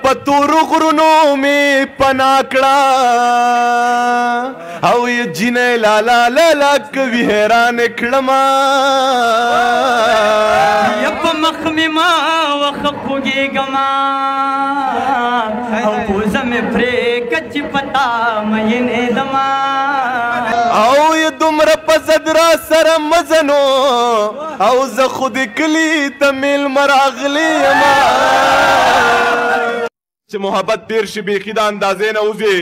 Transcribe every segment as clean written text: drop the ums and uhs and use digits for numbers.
پتورو غرونو می پناکڑا او یہ جنې لالا لالا کوي حیران کړما یپ مخ می ما وخخوږي ګما او پوزه می پرې کچ پتا مې نه دما او یہ دومره پزد را سره مزنو او زه خود کلی تمیل مراغلی ما چې محبت تیر شي بیخي د اندازې نه وځي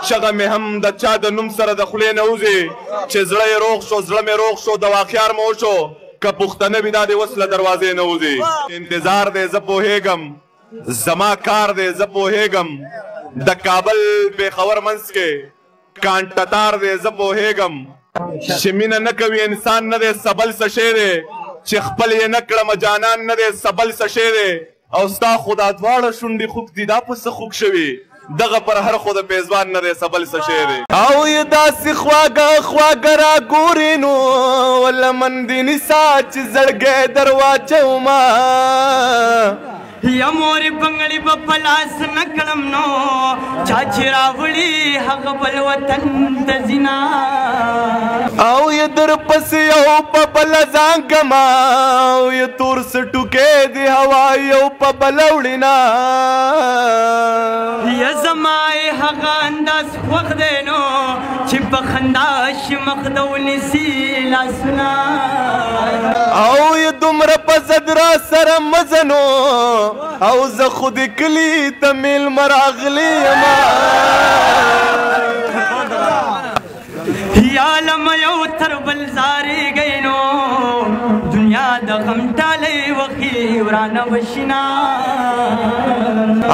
شغه مې هم د چا د نوم سره د خولې نه وځي چې زړه یې روغ شو زړه مې روغ شو دوا خیار مې وشو که پښتنه وي دا د وس له دروازې نه وځي انتظار دی زه پوهېږم زما کار دی زه پوهېږم د کابل پېښور منځ کې کانټتار دی زه پوهېږم چې مینه نه کوي انسان نه دی سبل څه شی دی چې خپل یې نه کړم جانان نه دی سبل څه شی دی او ستا خو دا دواړه شونډې خوږ دي دا په څه خوږ شوي دغه پر هر خو د پیزوان نه دی سبل څه شی دی او یې داسې خواږه خواږه را ګورې نو ولمن دې نیسا چې زړګی در واچوما یا مورې بنګړې به په لاس نه کړم نو چا چې راوړي هغه بل وطن ته ځینا او یې در پسې یو په بله ځانګما او یې تور سټوکې د هوا یو په بله وړینا یا زما یې هغه انداز خوښ دی نو چې په خندا شي مخ د ونیسي لاسونه او یې دومره په زد را سره مزنو او زه خود کلی تمیل مراغلی یما یا لم یو تر بل زارېږئ نو دنیا د غم ډالۍ وخي ورانه وشینا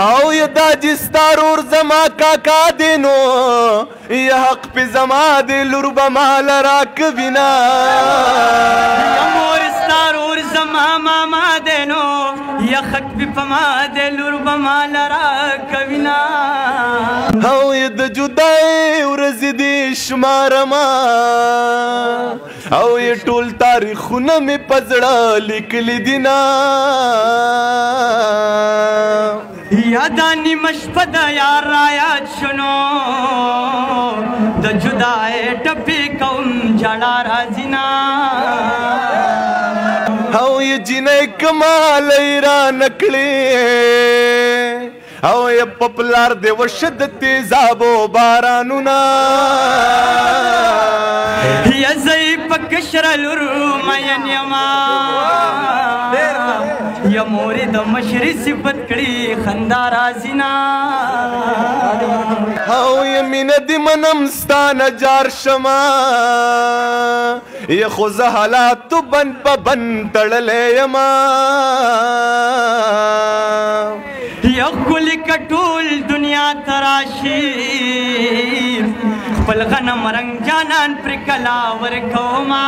او یې دا جستا رور زما کاکا دی نو یا حق پې زما دی لور به مال راکوینا یا مور ستا رور زما ماما دی نو یا حق پې په ما دی لور به مال راکوینا او یې د جدای ورځې دې شمارما او یې ټول تاریخونه مې په زړه لیکلي دي نه یا دا نیمه شپه د یار رایاد شنو د جدای ټپې کوم جړا راځي نه او یې جنۍ کمالۍ را نکړې او یې په پلار دې وشه د تیزابو بارانونه یا زه یې په کشره لور مین یما یا مورې د مشري صفت کړي خندا راځي نه او یې مینه دې منم ستا نه جار شمه یا خو زه حالاتو بند په بند تړلی یما یا ښکلي که ټول دنیا ته راشي خپل غنم رنګ جانان پرې کلا ورکوما